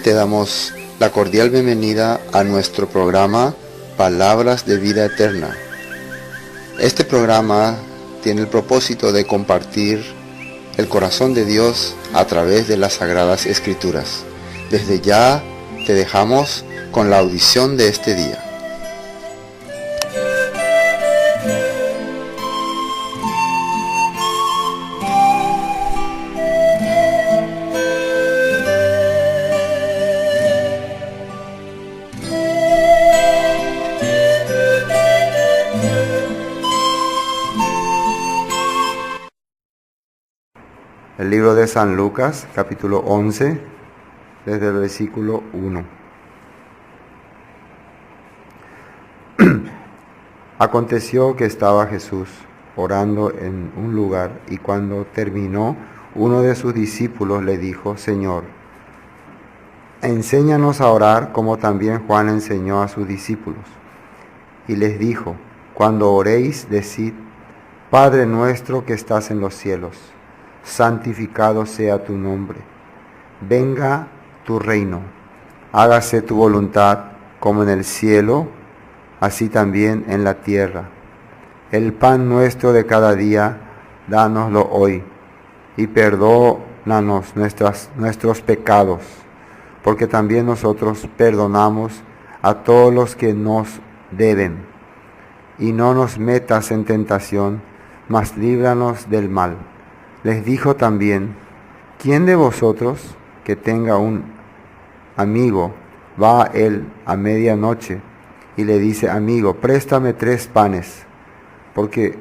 te damos la cordial bienvenida a nuestro programa Palabras de Vida Eterna. Este programa tiene el propósito de compartir el corazón de Dios a través de las Sagradas Escrituras. Desde ya te dejamos con la audición de este día. El libro de San Lucas, capítulo 11, desde el versículo 1. Aconteció que estaba Jesús orando en un lugar, y cuando terminó, uno de sus discípulos le dijo: Señor, enséñanos a orar como también Juan enseñó a sus discípulos. Y les dijo: cuando oréis, decid: Padre nuestro que estás en los cielos, santificado sea tu nombre. Venga tu reino. Hágase tu voluntad como en el cielo, así también en la tierra. El pan nuestro de cada día, dánoslo hoy. Y perdónanos nuestros pecados, porque también nosotros perdonamos a todos los que nos deben. Y no nos metas en tentación, mas líbranos del mal. Les dijo también: ¿quién de vosotros que tenga un amigo va a él a medianoche y le dice: amigo, préstame 3 panes, porque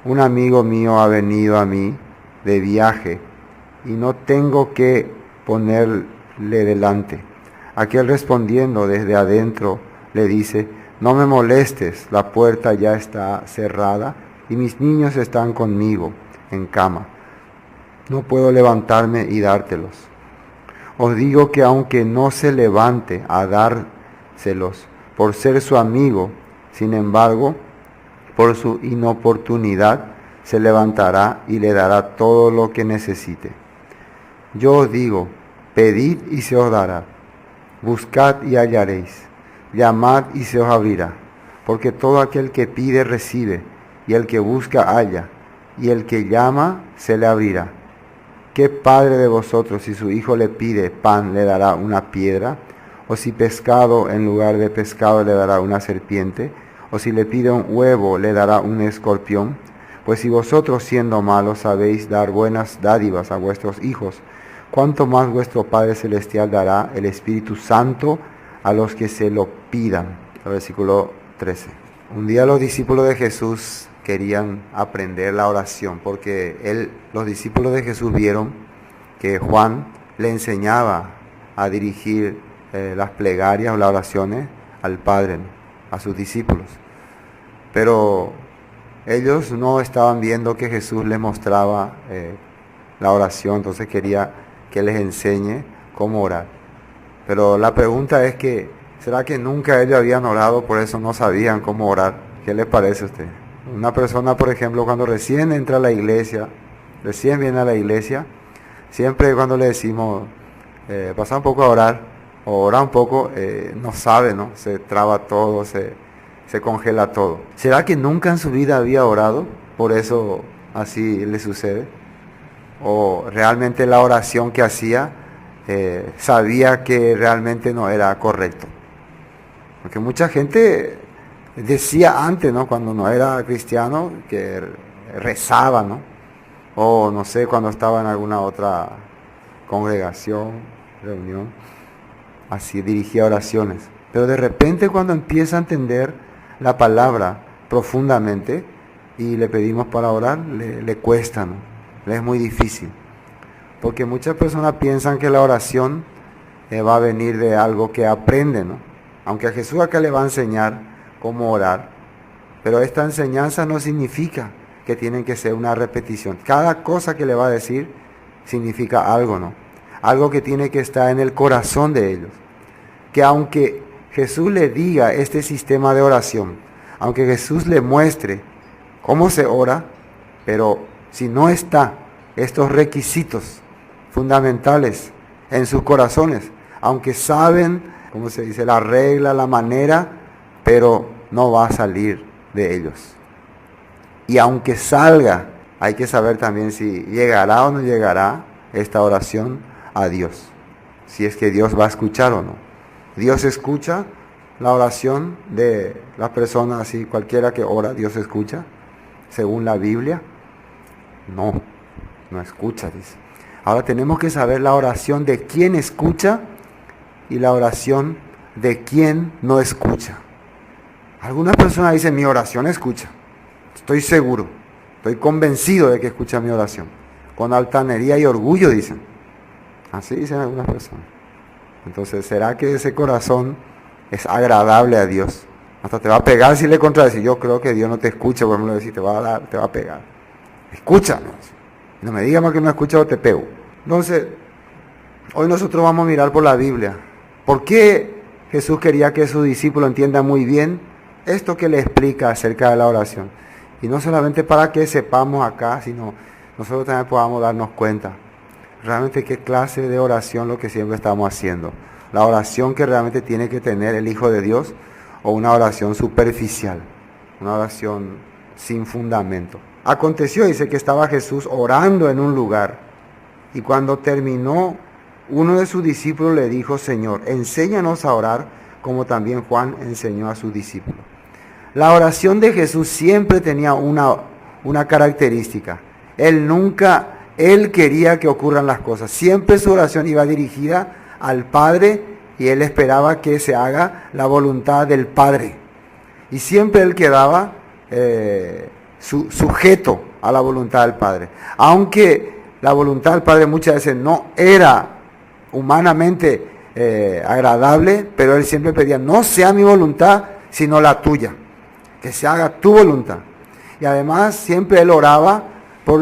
un amigo mío ha venido a mí de viaje y no tengo que ponerle delante? Aquel respondiendo desde adentro le dice: no me molestes, la puerta ya está cerrada y mis niños están conmigo en cama. No puedo levantarme y dártelos. Os digo que aunque no se levante a dárselos por ser su amigo, sin embargo, por su inoportunidad, se levantará y le dará todo lo que necesite. Yo os digo: pedid y se os dará, buscad y hallaréis, llamad y se os abrirá, porque todo aquel que pide recibe, y el que busca halla, y el que llama se le abrirá. ¿Qué padre de vosotros, si su hijo le pide pan, le dará una piedra? ¿O si pescado, en lugar de pescado, le dará una serpiente? ¿O si le pide un huevo, le dará un escorpión? Pues si vosotros, siendo malos, sabéis dar buenas dádivas a vuestros hijos, ¿cuánto más vuestro Padre Celestial dará el Espíritu Santo a los que se lo pidan? Versículo 13. Un día los discípulos de Jesús querían aprender la oración, porque los discípulos de Jesús vieron que Juan le enseñaba a dirigir las plegarias o las oraciones al Padre, ¿no?, a sus discípulos. Pero ellos no estaban viendo que Jesús les mostraba la oración, entonces quería que les enseñe cómo orar. Pero la pregunta es que, ¿será que nunca ellos habían orado, por eso no sabían cómo orar? ¿Qué les parece a usted? Una persona, por ejemplo, cuando recién entra a la iglesia, recién viene a la iglesia, siempre cuando le decimos, pasa un poco a orar, o ora un poco, no sabe, ¿no? Se traba todo, se congela todo. ¿Será que nunca en su vida había orado? Por eso así le sucede. ¿O realmente la oración que hacía sabía que realmente no era correcto? Porque mucha gente decía antes, ¿no?, cuando no era cristiano, que rezaba, ¿no? O no sé, cuando estaba en alguna otra congregación, reunión, así dirigía oraciones. Pero de repente, cuando empieza a entender la palabra profundamente y le pedimos para orar, le cuesta, ¿no? Le es muy difícil. Porque muchas personas piensan que la oración va a venir de algo que aprende, ¿no? Aunque a Jesús acá le va a enseñar cómo orar, pero esta enseñanza no significa que tienen que ser una repetición. Cada cosa que le va a decir significa algo, ¿no? Algo que tiene que estar en el corazón de ellos. Que aunque Jesús le diga este sistema de oración, aunque Jesús le muestre cómo se ora, pero si no está estos requisitos fundamentales en sus corazones, aunque saben, como se dice, la regla, la manera, pero no va a salir de ellos. Y aunque salga, hay que saber también si llegará o no llegará esta oración a Dios. Si es que Dios va a escuchar o no. Dios escucha la oración de las personas, así cualquiera que ora, Dios escucha, según la Biblia. No escucha, dice. Ahora tenemos que saber la oración de quién escucha y la oración de quién no escucha. Algunas personas dicen, mi oración escucha. Estoy seguro, estoy convencido de que escucha mi oración. Con altanería y orgullo dicen. Así dicen algunas personas. Entonces, ¿será que ese corazón es agradable a Dios? Hasta te va a pegar si le contradices. Yo creo que Dios no te escucha, por ejemplo, decir, te va a pegar. Escúchanos. No me digas más que no escuchas o te pego. Entonces, hoy nosotros vamos a mirar por la Biblia. ¿Por qué Jesús quería que sus discípulos entiendan muy bien esto que le explica acerca de la oración? Y no solamente para que sepamos acá, sino nosotros también podamos darnos cuenta realmente qué clase de oración lo que siempre estamos haciendo. La oración que realmente tiene que tener el Hijo de Dios o una oración superficial, una oración sin fundamento. Aconteció, dice, que estaba Jesús orando en un lugar y cuando terminó, uno de sus discípulos le dijo, Señor, enséñanos a orar como también Juan enseñó a sus discípulos. La oración de Jesús siempre tenía una característica. Él quería que ocurran las cosas. Siempre su oración iba dirigida al Padre y él esperaba que se haga la voluntad del Padre. Y siempre él quedaba sujeto a la voluntad del Padre. Aunque la voluntad del Padre muchas veces no era humanamente agradable, pero él siempre pedía, no sea mi voluntad, sino la tuya. Que se haga tu voluntad. Y además siempre él oraba por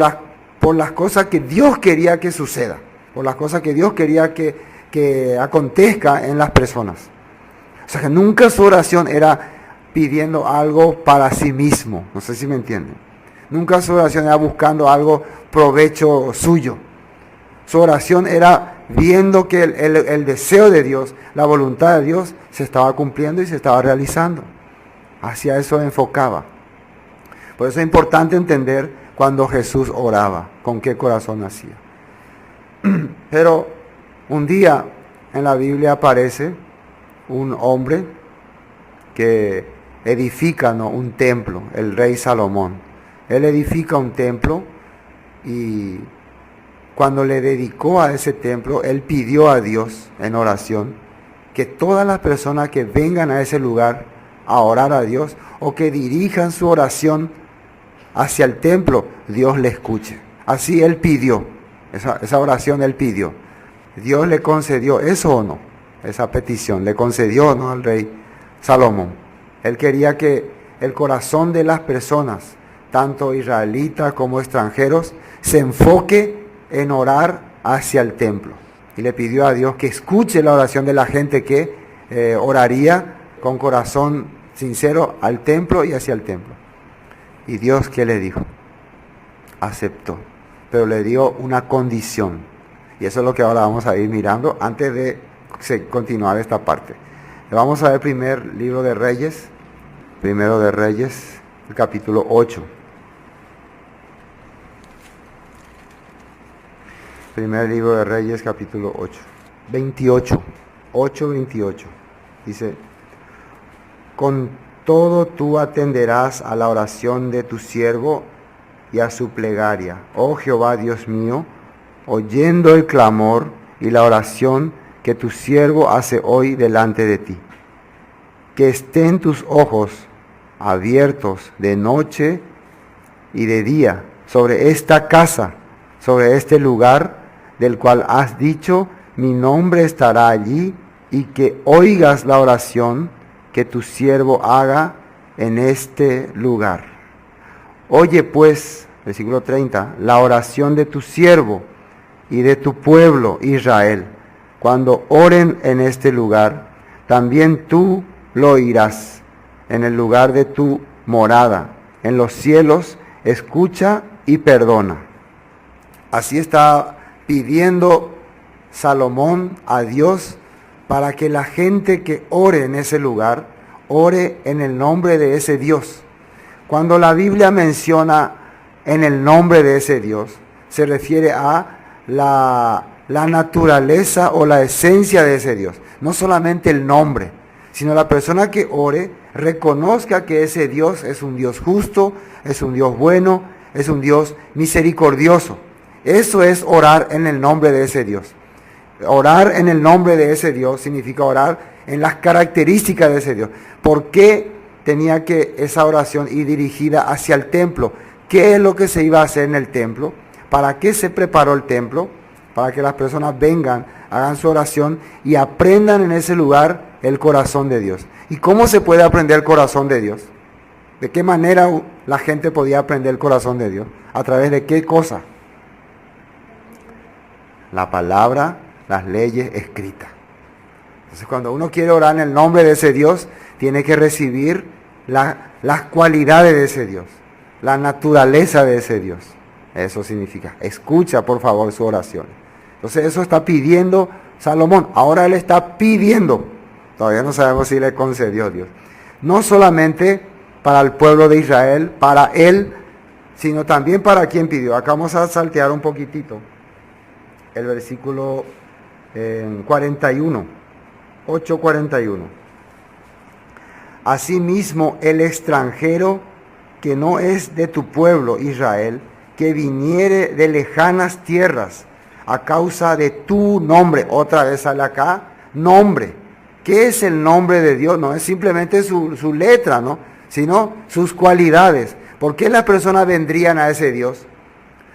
las cosas que Dios quería que suceda, por las cosas que Dios quería que acontezca en las personas. O sea que nunca su oración era pidiendo algo para sí mismo, no sé si me entienden. Nunca su oración era buscando algo provecho suyo. Su oración era viendo que el deseo de Dios, la voluntad de Dios se estaba cumpliendo y se estaba realizando. Hacia eso enfocaba. Por eso es importante entender cuando Jesús oraba, con qué corazón hacía. Pero un día en la Biblia aparece un hombre que edifica un templo, el rey Salomón. Él edifica un templo y cuando le dedicó a ese templo, él pidió a Dios en oración que todas las personas que vengan a ese lugar a orar a Dios o que dirijan su oración hacia el templo, Dios le escuche. Así él pidió, esa oración él pidió. Dios le concedió eso o no, esa petición, le concedió o no al rey Salomón. Él quería que el corazón de las personas, tanto israelitas como extranjeros, se enfoque en orar hacia el templo. Y le pidió a Dios que escuche la oración de la gente que oraría con corazón sincero al templo y hacia el templo. Y Dios, ¿qué le dijo? Aceptó, pero le dio una condición. Y eso es lo que ahora vamos a ir mirando antes de continuar esta parte. Vamos a ver primero libro de Reyes, primero de Reyes, el capítulo 8. Primer libro de Reyes, capítulo 8. 28. 8:28. Dice, con todo tú atenderás a la oración de tu siervo y a su plegaria. Oh Jehová Dios mío, oyendo el clamor y la oración que tu siervo hace hoy delante de ti. Que estén tus ojos abiertos de noche y de día sobre esta casa, sobre este lugar del cual has dicho, mi nombre estará allí, y que oigas la oración que tu siervo haga en este lugar. Oye pues, versículo 30, la oración de tu siervo y de tu pueblo Israel, cuando oren en este lugar, también tú lo oirás en el lugar de tu morada, en los cielos, escucha y perdona. Así está pidiendo Salomón a Dios para que la gente que ore en ese lugar, ore en el nombre de ese Dios. Cuando la Biblia menciona en el nombre de ese Dios, se refiere a la naturaleza o la esencia de ese Dios. No solamente el nombre, sino la persona que ore reconozca que ese Dios es un Dios justo, es un Dios bueno, es un Dios misericordioso. Eso es orar en el nombre de ese Dios. Orar en el nombre de ese Dios significa orar en las características de ese Dios. ¿Por qué tenía que esa oración ir dirigida hacia el templo? ¿Qué es lo que se iba a hacer en el templo? ¿Para qué se preparó el templo? Para que las personas vengan, hagan su oración y aprendan en ese lugar el corazón de Dios. ¿Y cómo se puede aprender el corazón de Dios? ¿De qué manera la gente podía aprender el corazón de Dios? ¿A través de qué cosa? La palabra, las leyes escritas. Entonces, cuando uno quiere orar en el nombre de ese Dios, tiene que recibir las cualidades de ese Dios, la naturaleza de ese Dios. Eso significa, escucha por favor su oración. Entonces eso está pidiendo Salomón. Ahora él está pidiendo. Todavía no sabemos si le concedió Dios. No solamente para el pueblo de Israel, para él, sino también para quien pidió. Acá vamos a saltear un poquitito el versículo 41, 8:41. Asimismo, el extranjero que no es de tu pueblo Israel, que viniere de lejanas tierras a causa de tu nombre. Otra vez sale acá, nombre. ¿Qué es el nombre de Dios? No es simplemente su letra, ¿no? Sino sus cualidades. ¿Por qué las personas vendrían a ese Dios?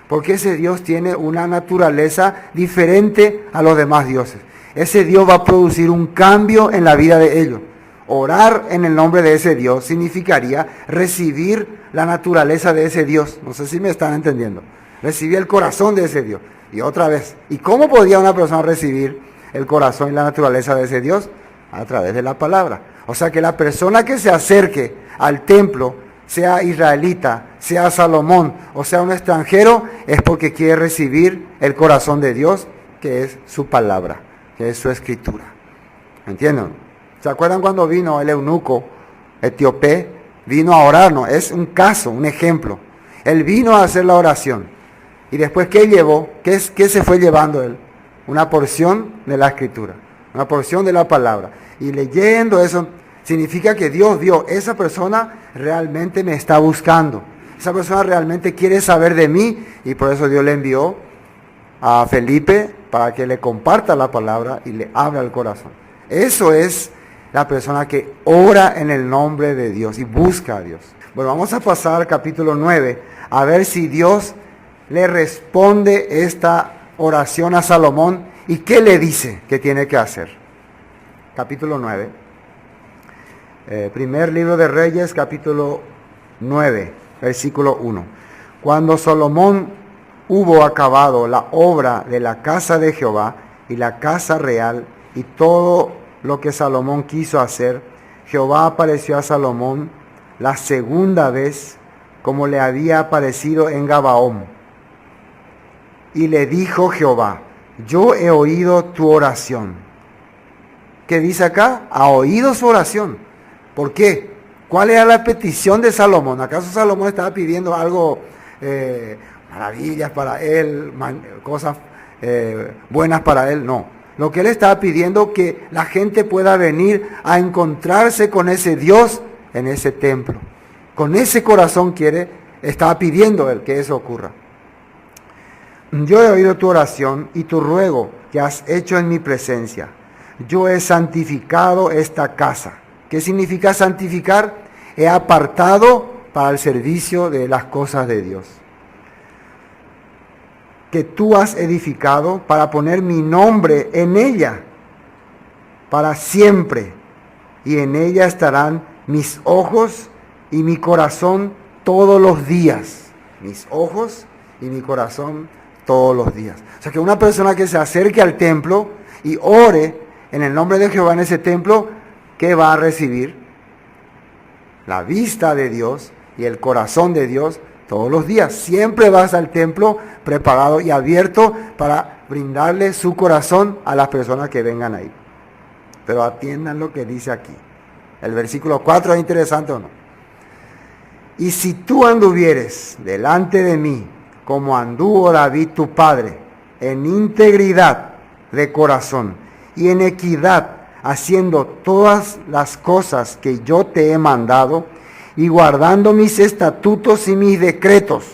Porque ese Dios tiene una naturaleza diferente a los demás dioses. Ese Dios va a producir un cambio en la vida de ellos. Orar en el nombre de ese Dios significaría recibir la naturaleza de ese Dios. No sé si me están entendiendo. Recibir el corazón de ese Dios. Y otra vez, ¿y cómo podría una persona recibir el corazón y la naturaleza de ese Dios? A través de la palabra. O sea que la persona que se acerque al templo, sea israelita, sea Salomón o sea un extranjero, es porque quiere recibir el corazón de Dios, que es su palabra, que es su escritura. ¿Entienden? ¿Se acuerdan cuando vino el eunuco etíope? Vino a orar, ¿no? Es un caso, un ejemplo. Él vino a hacer la oración. Y después, ¿qué llevó? ¿Qué se fue llevando él? Una porción de la escritura, una porción de la palabra. Y leyendo eso, significa que Dios vio, esa persona realmente me está buscando. Esa persona realmente quiere saber de mí. Y por eso Dios le envió a Felipe para que le comparta la palabra y le abra el corazón. Eso es la persona que ora en el nombre de Dios y busca a Dios. Bueno, vamos a pasar al capítulo 9, a ver si Dios le responde esta oración a Salomón y qué le dice que tiene que hacer. Capítulo 9. Primer libro de Reyes, capítulo 9, versículo 1. Cuando Salomón hubo acabado la obra de la casa de Jehová y la casa real y todo lo que Salomón quiso hacer, Jehová apareció a Salomón la segunda vez como le había aparecido en Gabaón. Y le dijo Jehová, yo he oído tu oración. ¿Qué dice acá? Ha oído su oración. ¿Por qué? ¿Cuál era la petición de Salomón? ¿Acaso Salomón estaba pidiendo algo, maravillas para él, cosas buenas para él? No. Lo que él estaba pidiendo, que la gente pueda venir a encontrarse con ese Dios en ese templo. Con ese corazón estaba pidiendo él que eso ocurra. Yo he oído tu oración y tu ruego que has hecho en mi presencia. Yo he santificado esta casa. ¿Qué significa santificar? He apartado para el servicio de las cosas de Dios, que tú has edificado para poner mi nombre en ella para siempre, y en ella estarán mis ojos y mi corazón todos los días. Mis ojos y mi corazón todos los días. O sea que una persona que se acerque al templo y ore en el nombre de Jehová en ese templo, ¿qué va a recibir? La vista de Dios y el corazón de Dios todos los días. Siempre vas al templo preparado y abierto para brindarle su corazón a las personas que vengan ahí. Pero atiendan lo que dice aquí. El versículo 4 es interesante, ¿o no? Y si tú anduvieres delante de mí, como anduvo David tu padre, en integridad de corazón y en equidad, haciendo todas las cosas que yo te he mandado, y guardando mis estatutos y mis decretos,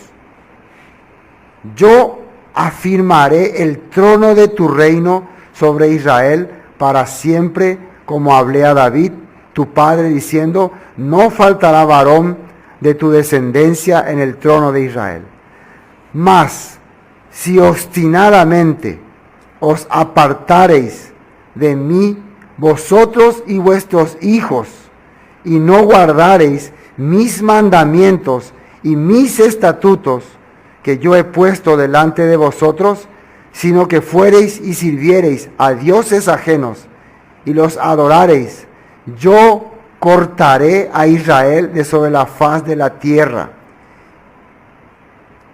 yo afirmaré el trono de tu reino sobre Israel para siempre, como hablé a David, tu padre, diciendo, no faltará varón de tu descendencia en el trono de Israel. Mas, si obstinadamente os apartareis de mí, vosotros y vuestros hijos, y no guardareis mis mandamientos y mis estatutos que yo he puesto delante de vosotros, sino que fuereis y sirviereis a dioses ajenos y los adorareis, yo cortaré a Israel de sobre la faz de la tierra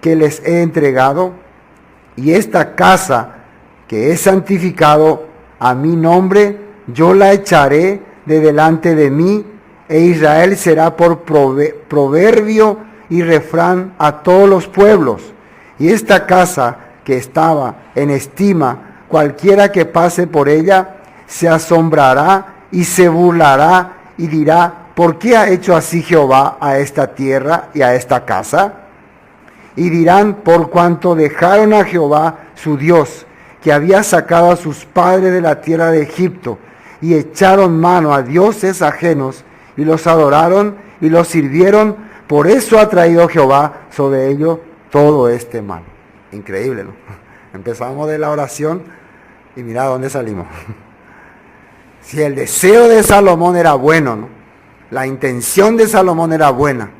que les he entregado, y esta casa que he santificado a mi nombre, yo la echaré de delante de mí, e Israel será por proverbio y refrán a todos los pueblos. Y esta casa que estaba en estima, cualquiera que pase por ella, se asombrará y se burlará y dirá, ¿por qué ha hecho así Jehová a esta tierra y a esta casa? Y dirán, por cuanto dejaron a Jehová su Dios, que había sacado a sus padres de la tierra de Egipto, y echaron mano a dioses ajenos, y los adoraron y los sirvieron, por eso ha traído Jehová sobre ellos todo este mal. Increíble, ¿no? Empezamos de la oración y mira dónde salimos. Si el deseo de Salomón era bueno, ¿no? La intención de Salomón era buena,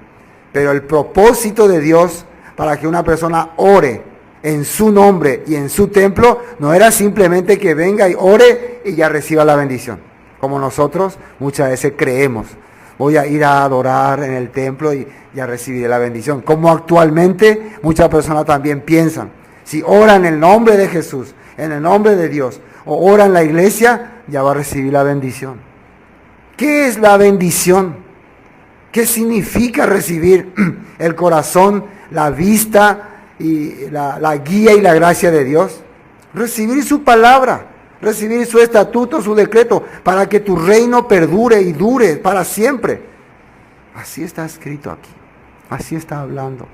pero el propósito de Dios para que una persona ore en su nombre y en su templo no era simplemente que venga y ore y ya reciba la bendición, como nosotros muchas veces creemos. Voy a ir a adorar en el templo y ya recibiré la bendición. Como actualmente muchas personas también piensan, si ora en el nombre de Jesús, en el nombre de Dios, o ora en la iglesia, ya va a recibir la bendición. ¿Qué es la bendición? ¿Qué significa recibir el corazón, la vista y la guía y la gracia de Dios? Recibir su palabra, recibir su estatuto, su decreto, para que tu reino perdure y dure para siempre. Así está escrito aquí, así está hablando.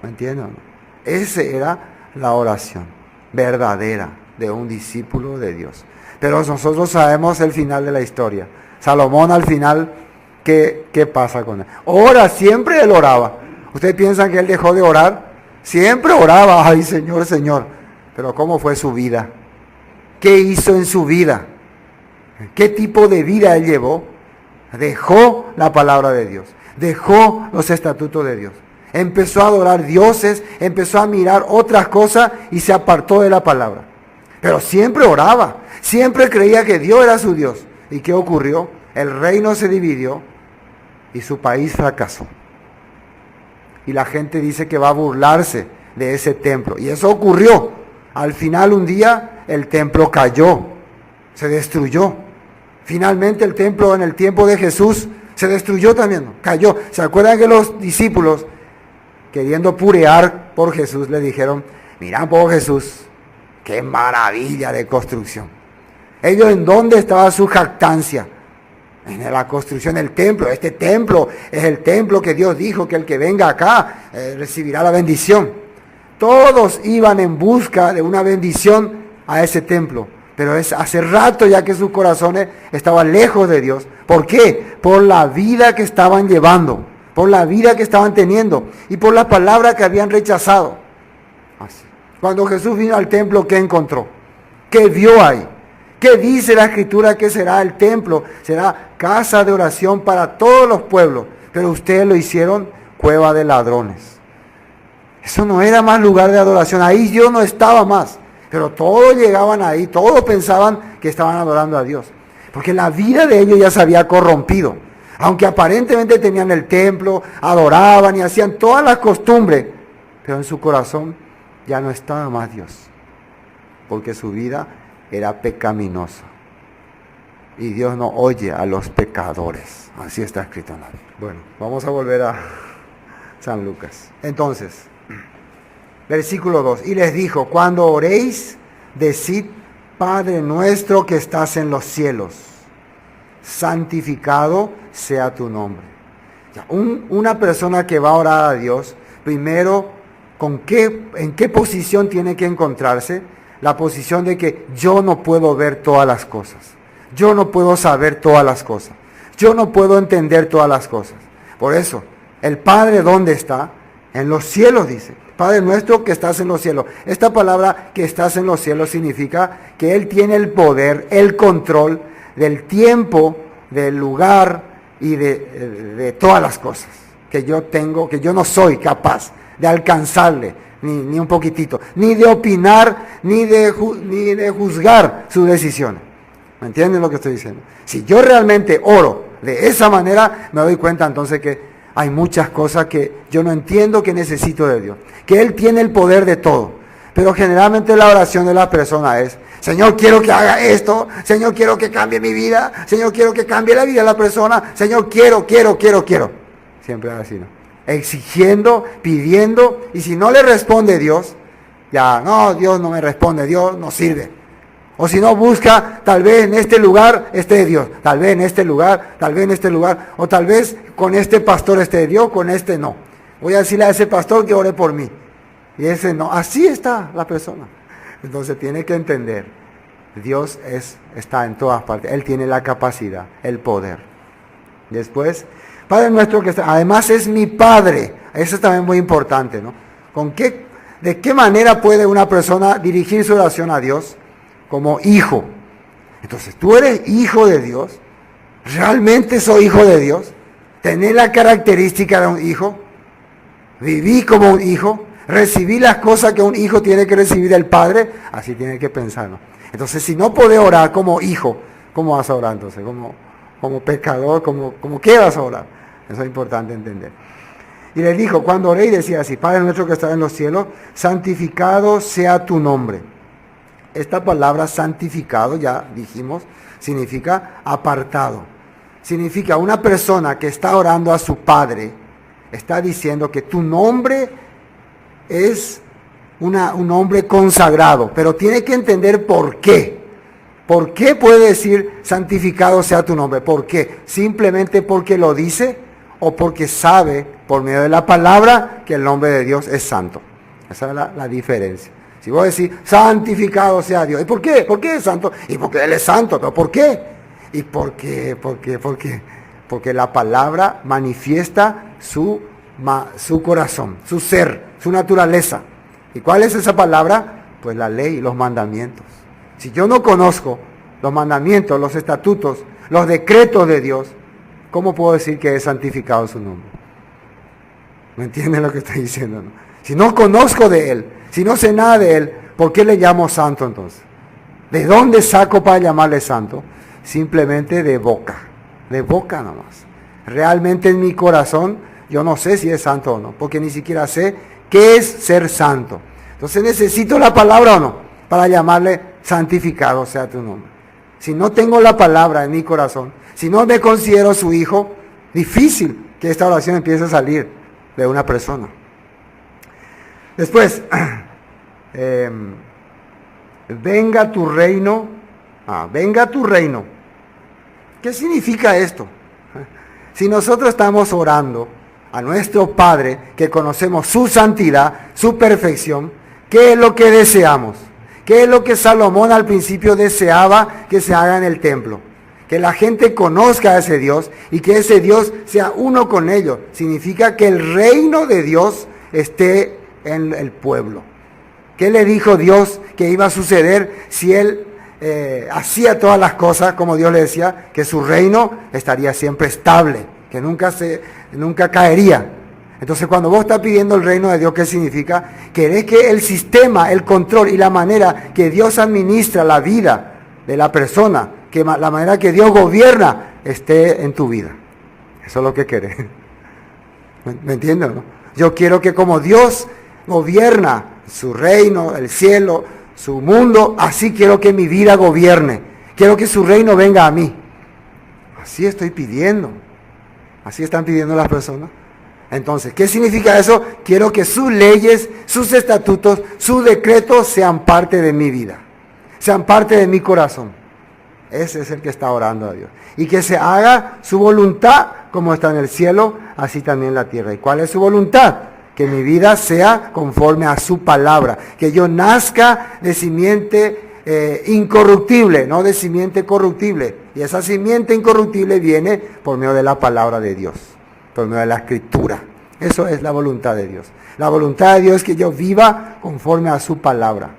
¿Me entienden? Esa era la oración verdadera de un discípulo de Dios. Pero nosotros sabemos el final de la historia. Salomón al final, ¿qué pasa con él? Ora, siempre él oraba. ¿Ustedes piensan que él dejó de orar? Siempre oraba, ay Señor, Señor. Pero ¿cómo fue su vida? ¿Qué hizo en su vida? ¿Qué tipo de vida él llevó? Dejó la palabra de Dios. Dejó los estatutos de Dios. Empezó a adorar dioses, empezó a mirar otras cosas y se apartó de la palabra. Pero siempre oraba, siempre creía que Dios era su Dios. ¿Y qué ocurrió? El reino se dividió y su país fracasó. Y la gente dice que va a burlarse de ese templo. Y eso ocurrió. Al final un día el templo cayó, se destruyó. Finalmente el templo en el tiempo de Jesús se destruyó también, ¿no? Cayó. ¿Se acuerdan que los discípulos, queriendo purear por Jesús, le dijeron, mira por Jesús, qué maravilla de construcción? Ellos, ¿en dónde estaba su jactancia? En la construcción del templo. Este templo es el templo que Dios dijo que el que venga acá recibirá la bendición. Todos iban en busca de una bendición a ese templo. Pero es hace rato ya que sus corazones estaban lejos de Dios. ¿Por qué? Por la vida que estaban llevando, por la vida que estaban teniendo y por la palabra que habían rechazado. Así. Cuando Jesús vino al templo, ¿qué encontró? ¿Qué vio ahí? ¿Qué dice la Escritura que será el templo? Será casa de oración para todos los pueblos. Pero ustedes lo hicieron cueva de ladrones. Eso no era más lugar de adoración. Ahí Dios no estaba más. Pero todos llegaban ahí, todos pensaban que estaban adorando a Dios. Porque la vida de ellos ya se había corrompido. Aunque aparentemente tenían el templo, adoraban y hacían todas las costumbres. Pero en su corazón ya no estaba más Dios. Porque su vida era pecaminosa. y Dios no oye a los pecadores. Así está escrito en la Biblia. Bueno, vamos a volver a San Lucas. Entonces, versículo 2. Y les dijo, cuando oréis, decid, Padre nuestro que estás en los cielos, santificado sea tu nombre. Una persona que va a orar a Dios, primero, ¿en qué posición tiene que encontrarse? La posición de que yo no puedo ver todas las cosas. Yo no puedo saber todas las cosas. Yo no puedo entender todas las cosas. Por eso, el Padre, ¿dónde está? En los cielos, dice. Padre nuestro que estás en los cielos. Esta palabra que estás en los cielos significa que Él tiene el poder, el control del tiempo, del lugar y de todas las cosas que yo tengo, que yo no soy capaz de alcanzarle, ni un poquitito, ni de opinar, ni de juzgar sus decisiones. ¿Me entienden lo que estoy diciendo? Si yo realmente oro de esa manera, me doy cuenta entonces que hay muchas cosas que yo no entiendo, que necesito de Dios. Que Él tiene el poder de todo. Pero generalmente la oración de la persona es, Señor, quiero que haga esto. Señor, quiero que cambie mi vida. Señor, quiero que cambie la vida de la persona. Señor, quiero. Siempre así, ¿no? Exigiendo, pidiendo. Y si no le responde Dios, ya, no, Dios no me responde. Dios no sirve. O si no, busca, tal vez en este lugar esté Dios, tal vez en este lugar, o tal vez con este pastor esté Dios, con este no. Voy a decirle a ese pastor que ore por mí. Y ese no. Así está la persona. Entonces tiene que entender, Dios está en todas partes. Él tiene la capacidad, el poder. Después, Padre nuestro que está, además es mi Padre. Eso es también muy importante, ¿no? ¿De qué manera puede una persona dirigir su oración a Dios? Como hijo. Entonces, ¿tú eres hijo de Dios? ¿Realmente soy hijo de Dios? ¿Tenés la característica de un hijo? ¿Viví como un hijo? ¿Recibí las cosas que un hijo tiene que recibir del Padre? Así tiene que pensar, ¿no? Entonces, si no podés orar como hijo, ¿cómo vas a orar entonces? Como pecador, ¿cómo qué vas a orar? Eso es importante entender. Y le dijo, cuando oré, y decía así, Padre nuestro que estás en los cielos, santificado sea tu nombre. Esta palabra santificado, ya dijimos, significa apartado. Significa una persona que está orando a su Padre, está diciendo que tu nombre es un nombre consagrado, pero tiene que entender por qué. ¿Por qué puede decir santificado sea tu nombre? ¿Por qué? ¿Simplemente porque lo dice o porque sabe por medio de la palabra que el nombre de Dios es santo? Esa es la diferencia. Si vos decís, santificado sea Dios. ¿Y por qué? ¿Por qué es santo? Y porque Él es santo. ¿Pero por qué? ¿Y por qué? Porque la palabra manifiesta su corazón, su ser, su naturaleza. ¿Y cuál es esa palabra? Pues la ley y los mandamientos. Si yo no conozco los mandamientos, los estatutos, los decretos de Dios, ¿cómo puedo decir que es santificado su nombre? ¿Me entienden lo que estoy diciendo? ¿No? Si no conozco de Él, si no sé nada de Él, ¿por qué le llamo santo entonces? ¿De dónde saco para llamarle santo? Simplemente de boca nomás. Realmente en mi corazón yo no sé si es santo o no, porque ni siquiera sé qué es ser santo. Entonces necesito la palabra o no, para llamarle santificado sea tu nombre. Si no tengo la palabra en mi corazón, si no me considero su hijo, difícil que esta oración empiece a salir de una persona. Después, venga tu reino. Venga tu reino. ¿Qué significa esto? Si nosotros estamos orando a nuestro Padre, que conocemos su santidad, su perfección, ¿qué es lo que deseamos? ¿Qué es lo que Salomón al principio deseaba que se haga en el templo? Que la gente conozca a ese Dios y que ese Dios sea uno con ellos. Significa que el reino de Dios esté en el pueblo. ¿Qué le dijo Dios que iba a suceder si Él hacía todas las cosas como Dios le decía? Que su reino estaría siempre estable, que nunca caería. Entonces cuando vos estás pidiendo el reino de Dios, ¿qué significa? Querés que el sistema, el control y la manera que Dios administra la vida de la persona, que la manera que Dios gobierna, esté en tu vida. Eso es lo que querés. ¿Me entiendes, no? Yo quiero que como Dios gobierna su reino, el cielo, su mundo, así quiero que mi vida gobierne. Quiero que su reino venga a mí. así estoy pidiendo. Así están pidiendo las personas. Entonces, ¿qué significa eso? Quiero que sus leyes, sus estatutos, sus decretos sean parte de mi vida. Sean parte de mi corazón. Ese es el que está orando a Dios. Y que se haga su voluntad como está en el cielo, así también en la tierra. ¿Y cuál es su voluntad? Que mi vida sea conforme a su palabra. Que yo nazca de simiente incorruptible, no de simiente corruptible. Y esa simiente incorruptible viene por medio de la palabra de Dios, por medio de la escritura. Eso es la voluntad de Dios. La voluntad de Dios es que yo viva conforme a su palabra,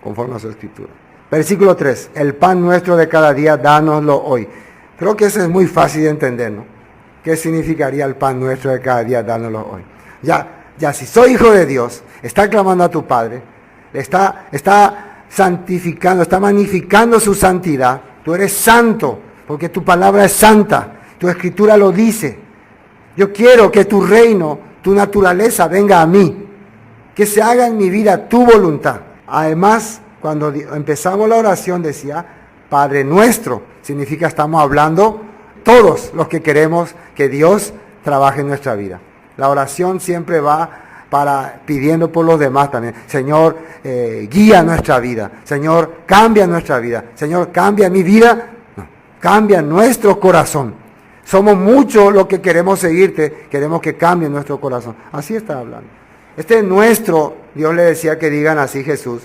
conforme a su escritura. Versículo 3. El pan nuestro de cada día, dánoslo hoy. Creo que eso es muy fácil de entender, ¿no? ¿Qué significaría el pan nuestro de cada día, dánoslo hoy? Ya si soy hijo de Dios, está clamando a tu Padre, está santificando, está magnificando su santidad. Tú eres santo, porque tu palabra es santa. Tu escritura lo dice. Yo quiero que tu reino, tu naturaleza venga a mí. Que se haga en mi vida tu voluntad. Además, cuando empezamos la oración decía, Padre nuestro, significa estamos hablando todos los que queremos que Dios trabaje en nuestra vida. La oración siempre va pidiendo por los demás también. Señor, guía nuestra vida. Señor, cambia nuestra vida. Señor, cambia mi vida. No, cambia nuestro corazón. Somos muchos los que queremos seguirte. Queremos que cambie nuestro corazón. Así está hablando. Este es nuestro, Dios le decía que digan así Jesús,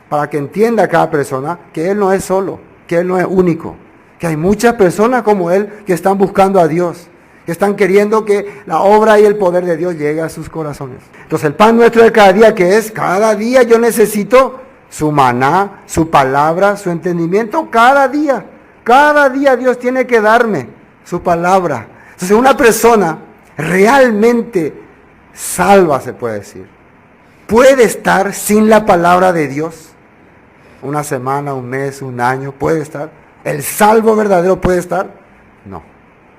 para que entienda cada persona que Él no es solo, que Él no es único. Que hay muchas personas como Él que están buscando a Dios. Que están queriendo que la obra y el poder de Dios llegue a sus corazones. Entonces el pan nuestro de cada día, que es, cada día yo necesito su maná, su palabra, su entendimiento, cada día Dios tiene que darme su palabra. Entonces una persona realmente salva, se puede decir, puede estar sin la palabra de Dios. Una semana, un mes, un año, puede estar. ¿El salvo verdadero puede estar?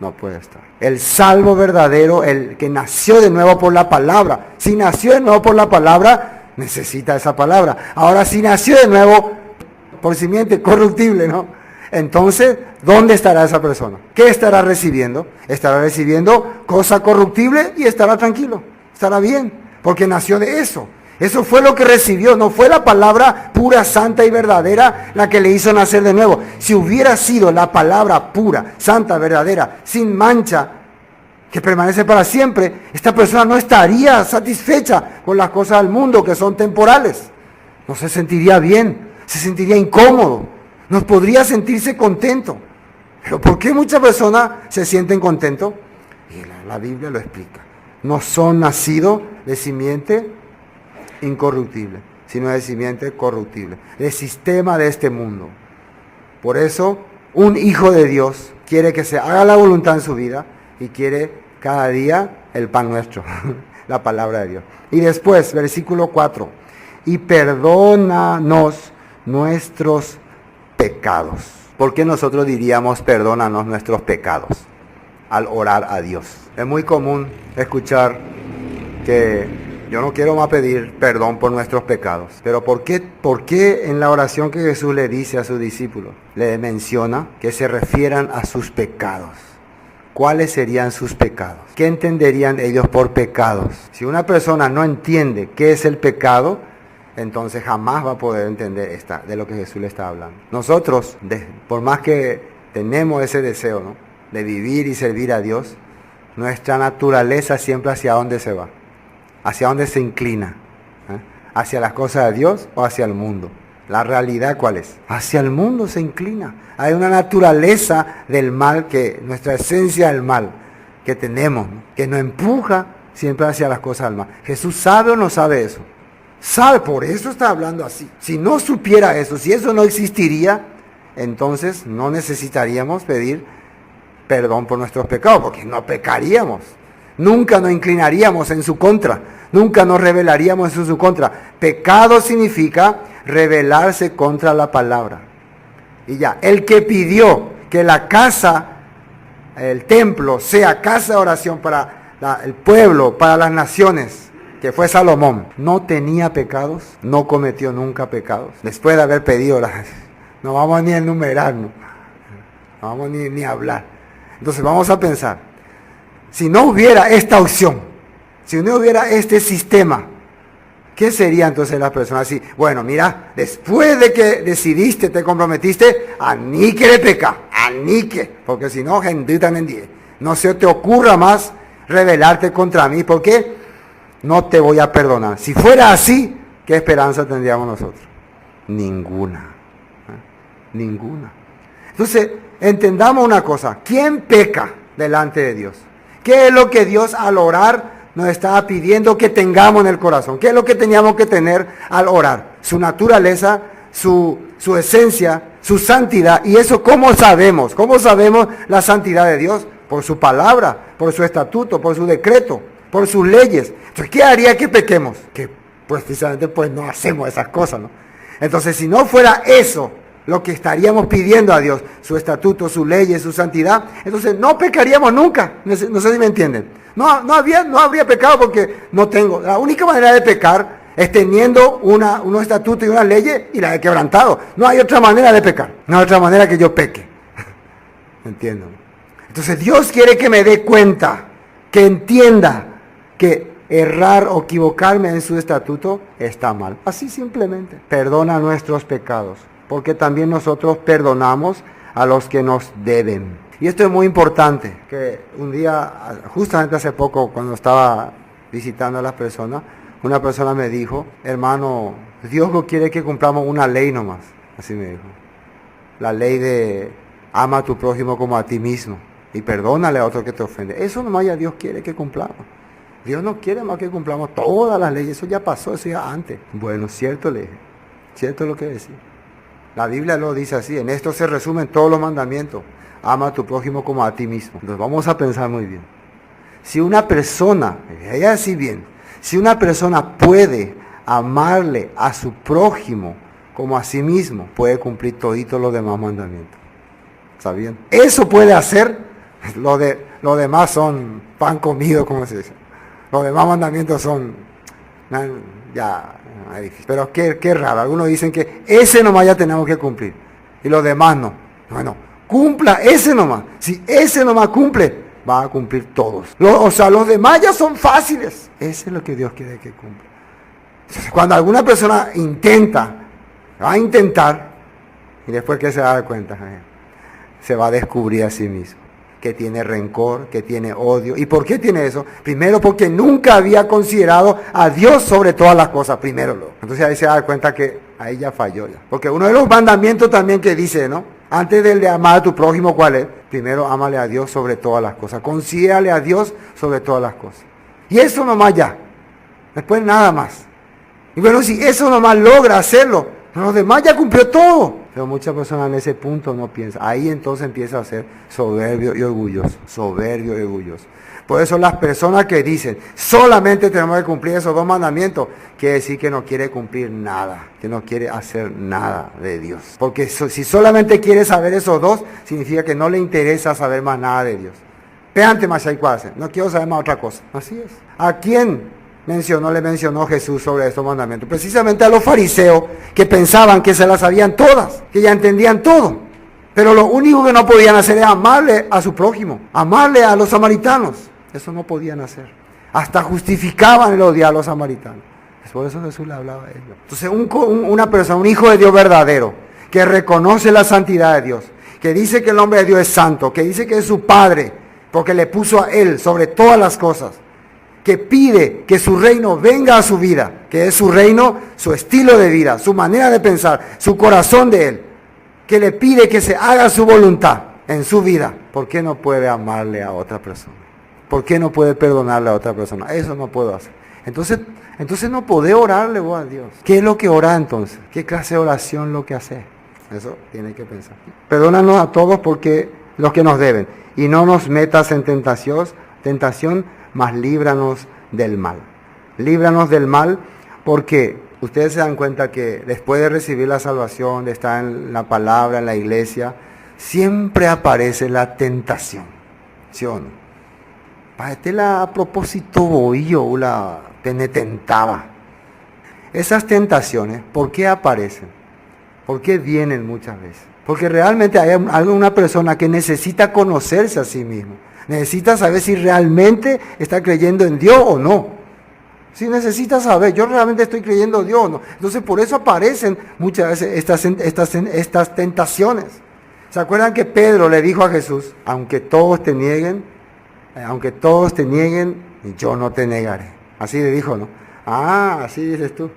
No puede estar. El salvo verdadero, el que nació de nuevo por la palabra. Si nació de nuevo por la palabra, necesita esa palabra. Ahora, si nació de nuevo por simiente corruptible, ¿no? Entonces, ¿dónde estará esa persona? ¿Qué estará recibiendo? Estará recibiendo cosa corruptible y estará tranquilo. Estará bien, porque nació de eso. Eso fue lo que recibió, no fue la palabra pura, santa y verdadera la que le hizo nacer de nuevo. Si hubiera sido la palabra pura, santa, verdadera, sin mancha, que permanece para siempre, esta persona no estaría satisfecha con las cosas del mundo que son temporales. No se sentiría bien, se sentiría incómodo, no podría sentirse contento. Pero ¿por qué muchas personas se sienten contentos? Y la Biblia lo explica. No son nacidos de simiente incorruptible, sino de simiente corruptible, del sistema de este mundo. Por eso, un hijo de Dios quiere que se haga la voluntad en su vida y quiere cada día el pan nuestro, la palabra de Dios. Y después, versículo 4, y perdónanos nuestros pecados. ¿Por qué nosotros diríamos perdónanos nuestros pecados al orar a Dios? Es muy común escuchar que yo no quiero más pedir perdón por nuestros pecados. Pero ¿por qué en la oración que Jesús le dice a sus discípulos, le menciona que se refieran a sus pecados? ¿Cuáles serían sus pecados? ¿Qué entenderían ellos por pecados? Si una persona no entiende qué es el pecado, entonces jamás va a poder entender de lo que Jesús le está hablando. Nosotros, por más que tenemos ese deseo, ¿no?, de vivir y servir a Dios, nuestra naturaleza siempre hacia dónde se va. ¿Hacia dónde se inclina? ¿Hacia las cosas de Dios o hacia el mundo? ¿La realidad cuál es? Hacia el mundo se inclina. Hay una naturaleza del mal, nuestra esencia del mal que tenemos, ¿no?, que nos empuja siempre hacia las cosas del mal. ¿Jesús sabe o no sabe eso? Sabe, por eso está hablando así. Si no supiera eso, si eso no existiría, entonces no necesitaríamos pedir perdón por nuestros pecados, porque no pecaríamos. Nunca nos inclinaríamos en su contra. Nunca nos rebelaríamos en su contra. Pecado significa rebelarse contra la palabra. Y ya, el que pidió que la casa, el templo, sea casa de oración para el pueblo, para las naciones, que fue Salomón, no tenía pecados, no cometió nunca pecados. Después de haber pedido, no vamos ni a enumerar, no vamos ni a hablar. Entonces vamos a pensar, si no hubiera esta opción, si no hubiera este sistema, ¿qué sería entonces las personas así? Bueno, mira, después de que decidiste, te comprometiste, anique de pecado, anique, porque si no, no se te ocurra más rebelarte contra mí, porque no te voy a perdonar. Si fuera así, ¿qué esperanza tendríamos nosotros? Ninguna. Ninguna. Entonces, entendamos una cosa, ¿quién peca delante de Dios? ¿Qué es lo que Dios al orar nos estaba pidiendo que tengamos en el corazón? ¿Qué es lo que teníamos que tener al orar? Su naturaleza, su esencia, su santidad. ¿Y eso cómo sabemos? ¿Cómo sabemos la santidad de Dios? Por su palabra, por su estatuto, por su decreto, por sus leyes. Entonces, ¿qué haría que pequemos? Que pues precisamente pues no hacemos esas cosas, ¿no? Entonces, si no fuera eso lo que estaríamos pidiendo a Dios, su estatuto, sus leyes, su santidad, entonces no pecaríamos nunca. No sé si me entienden. No habría pecado porque no tengo. La única manera de pecar es teniendo unos estatutos y unas leyes y la he quebrantado. No hay otra manera de pecar. No hay otra manera que yo peque. ¿Entiendo? Entonces Dios quiere que me dé cuenta, que entienda que errar o equivocarme en su estatuto está mal. Así simplemente. Perdona nuestros pecados, porque también nosotros perdonamos a los que nos deben. Y esto es muy importante, que un día, justamente hace poco, cuando estaba visitando a las personas, una persona me dijo, hermano, Dios no quiere que cumplamos una ley nomás. Así me dijo. La ley de ama a tu prójimo como a ti mismo y perdónale a otro que te ofende. Eso nomás ya Dios quiere que cumplamos. Dios no quiere más que cumplamos todas las leyes. Eso ya pasó, eso ya antes. Bueno, cierto le dije. Cierto es lo que decía. La Biblia lo dice así. En esto se resumen todos los mandamientos. Ama a tu prójimo como a ti mismo. Entonces vamos a pensar muy bien. Si una persona, ella así bien, si una persona puede amarle a su prójimo como a sí mismo, puede cumplir toditos los demás mandamientos. ¿Sabían? Eso puede hacer. Lo demás son pan comido, como se dice. Los demás mandamientos son ya difícil. Pero qué raro. Algunos dicen que ese nomás ya tenemos que cumplir. Y los demás no. Bueno, cumpla ese nomás. Si ese nomás cumple, va a cumplir todos. Los demás ya son fáciles. Ese es lo que Dios quiere que cumpla. Entonces, cuando alguna persona va a intentar, y después que se da cuenta, se va a descubrir a sí mismo. Que tiene rencor, que tiene odio. ¿Y por qué tiene eso? Primero porque nunca había considerado a Dios sobre todas las cosas, primero. Entonces ahí se da cuenta que ahí ya falló ya. Porque uno de los mandamientos también que dice, ¿no? Antes del de amar a tu prójimo, ¿cuál es? Primero ámale a Dios sobre todas las cosas. Considérale a Dios sobre todas las cosas. Y eso nomás ya. Después nada más. Y bueno, si eso nomás logra hacerlo, los demás ya cumplió todo. Pero muchas personas en ese punto no piensan. Ahí entonces empieza a ser soberbio y orgulloso. Soberbio y orgulloso. Por eso las personas que dicen, solamente tenemos que cumplir esos dos mandamientos, quiere decir que no quiere cumplir nada. Que no quiere hacer nada de Dios. Porque si solamente quiere saber esos dos, significa que no le interesa saber más nada de Dios. Peante más hay cuase. No quiero saber más otra cosa. Así es. ¿A quién le mencionó Jesús sobre estos mandamientos? Precisamente a los fariseos que pensaban que se las sabían todas, que ya entendían todo. Pero lo único que no podían hacer era amarle a su prójimo, amarle a los samaritanos. Eso no podían hacer. Hasta justificaban el odiar a los samaritanos. Por eso Jesús le hablaba a ellos. Entonces una persona, un hijo de Dios verdadero, que reconoce la santidad de Dios, que dice que el hombre de Dios es santo, que dice que es su Padre, porque le puso a Él sobre todas las cosas, que pide que su reino venga a su vida, que es su reino, su estilo de vida, su manera de pensar, su corazón de Él, que le pide que se haga su voluntad en su vida. ¿Por qué no puede amarle a otra persona? ¿Por qué no puede perdonarle a otra persona? Eso no puedo hacer. Entonces no podés orarle vos a Dios. ¿Qué es lo que orás entonces? ¿Qué clase de oración lo que haces? Eso tiene que pensar. Perdónanos a todos porque los que nos deben. Y no nos metas en tentación, mas líbranos del mal. Líbranos del mal porque ustedes se dan cuenta que después de recibir la salvación, de estar en la palabra, en la iglesia, siempre aparece la tentación. ¿Sí o no? Para a propósito boillo, la penetentaba. Esas tentaciones, ¿por qué aparecen? ¿Por qué vienen muchas veces? Porque realmente hay una persona que necesita conocerse a sí mismo. Necesita saber si realmente está creyendo en Dios o no. Si necesita saber, yo realmente estoy creyendo en Dios o no. Entonces por eso aparecen muchas veces estas tentaciones. ¿Se acuerdan que Pedro le dijo a Jesús, aunque todos te nieguen, yo no te negaré? Así le dijo, ¿no? Ah, así dices tú.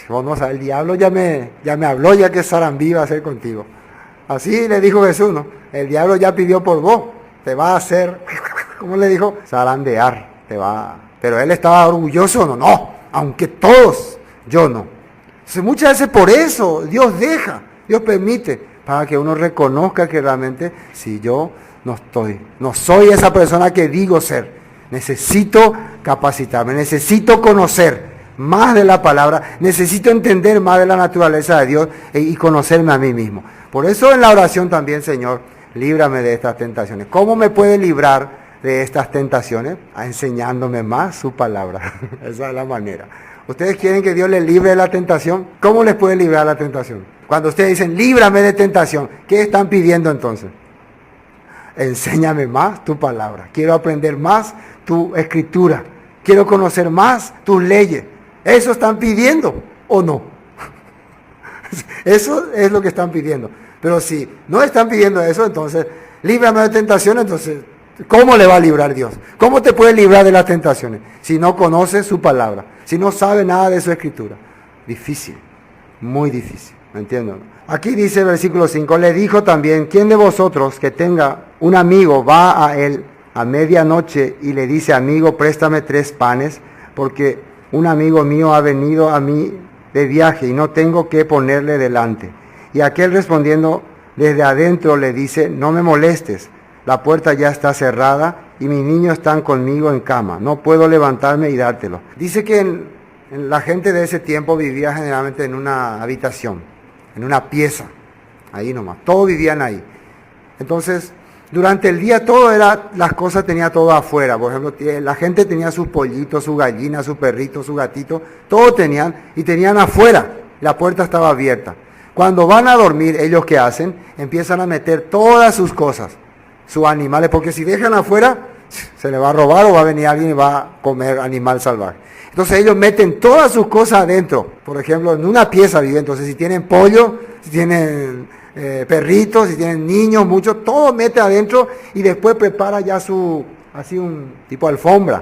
Vamos a ver, el diablo ya me habló, ya que Sarambí va a hacer contigo. Así le dijo Jesús, ¿no? El diablo ya pidió por vos, te va a hacer, ¿cómo le dijo? Zarandear, te va. Pero él estaba orgulloso, no, aunque todos, yo no. Entonces muchas veces por eso Dios permite, para que uno reconozca que realmente, si yo no soy esa persona que digo ser, necesito capacitarme, necesito conocer más de la palabra, necesito entender más de la naturaleza de Dios y conocerme a mí mismo. Por eso en la oración también, Señor, líbrame de estas tentaciones. ¿Cómo me puede librar de estas tentaciones? Enseñándome más su palabra. Esa es la manera. ¿Ustedes quieren que Dios les libre de la tentación? ¿Cómo les puede librar la tentación? Cuando ustedes dicen, líbrame de tentación, ¿qué están pidiendo entonces? Enséñame más tu palabra. Quiero aprender más tu escritura. Quiero conocer más tus leyes. ¿Eso están pidiendo o no? Eso es lo que están pidiendo. Pero si no están pidiendo eso, entonces, líbrame de tentaciones, entonces, ¿cómo le va a librar Dios? ¿Cómo te puede librar de las tentaciones? Si no conoces su palabra, si no sabe nada de su escritura. Difícil, muy difícil, ¿me entienden? Aquí dice el versículo 5, le dijo también, ¿quién de vosotros que tenga un amigo va a él a medianoche y le dice, amigo, préstame 3 panes, porque un amigo mío ha venido a mí de viaje y no tengo que ponerle delante? Y aquel respondiendo desde adentro le dice, no me molestes, la puerta ya está cerrada y mis niños están conmigo en cama, no puedo levantarme y dártelo. Dice que la gente de ese tiempo vivía generalmente en una habitación, en una pieza, ahí nomás, todos vivían ahí. Entonces, durante el día las cosas tenía todo afuera. Por ejemplo, la gente tenía sus pollitos, sus gallinas, sus perritos, sus gatitos, todo tenían y tenían afuera. La puerta estaba abierta. Cuando van a dormir, ellos ¿qué hacen? Empiezan a meter todas sus cosas, sus animales, porque si dejan afuera, se le va a robar o va a venir alguien y va a comer animal salvaje. Entonces ellos meten todas sus cosas adentro. Por ejemplo, en una pieza viven. Entonces si tienen pollo, si tienen perritos, si tienen niños, muchos, todo mete adentro y después prepara ya así un tipo alfombra.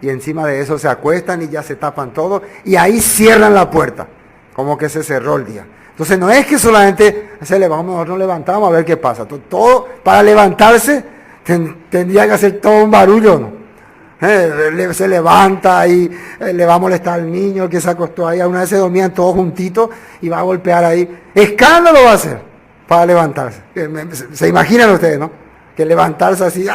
Y encima de eso se acuestan y ya se tapan todo y ahí cierran la puerta. Como que se cerró el día. Entonces no es que solamente nosotros nos levantamos a ver qué pasa. Todo para levantarse tendría que hacer todo un barullo, ¿no? Se levanta y le va a molestar al niño que se acostó ahí. Una vez se dormían todos juntitos y va a golpear ahí. Escándalo va a hacer para levantarse. Se imaginan ustedes, ¿no? Que levantarse así,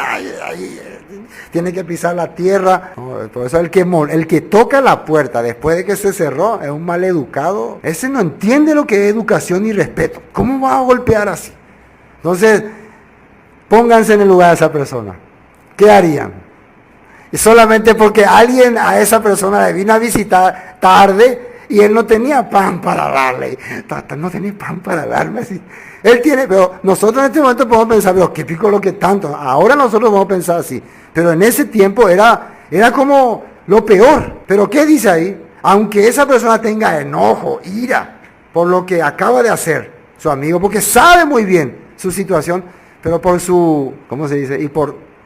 tiene que pisar la tierra. Por eso el que toca la puerta después de que se cerró es un maleducado. Ese no entiende lo que es educación y respeto. ¿Cómo va a golpear así? Entonces, pónganse en el lugar de esa persona. ¿Qué harían? Y solamente porque alguien a esa persona le vino a visitar tarde y él no tenía pan para darle. No tenía pan para darme. Así. Él tiene, pero nosotros en este momento podemos pensar, pero qué pico lo que tanto. Ahora nosotros vamos a pensar así. Pero en ese tiempo era como lo peor. Pero ¿qué dice ahí? Aunque esa persona tenga enojo, ira, por lo que acaba de hacer su amigo, porque sabe muy bien su situación, pero por su, ¿cómo se dice?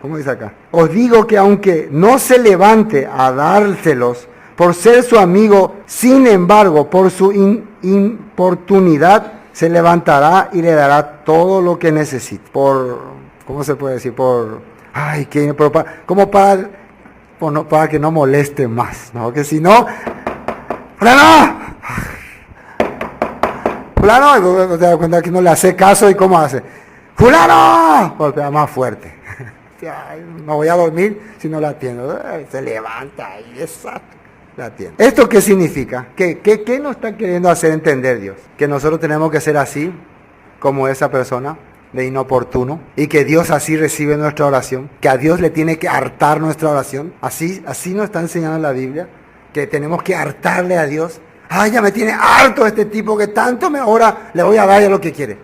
¿Cómo dice acá? Os digo que aunque no se levante a dárselos por ser su amigo, sin embargo, por su importunidad, se levantará y le dará todo lo que necesite. ¿Cómo se puede decir? Para que no moleste más, ¿no? Que si no, fulano, te das cuenta que no le hace caso y cómo hace. ¡Fulano! Golpea más fuerte. No voy a dormir si no la atiendo. Se levanta y exacto, la atiendo. ¿Esto qué significa? ¿Qué nos está queriendo hacer entender Dios? Que nosotros tenemos que ser así, como esa persona, de inoportuno, y que Dios así recibe nuestra oración, que a Dios le tiene que hartar nuestra oración. Así nos está enseñando la Biblia, que tenemos que hartarle a Dios. Ya me tiene harto este tipo que tanto ahora le voy a dar ya lo que quiere.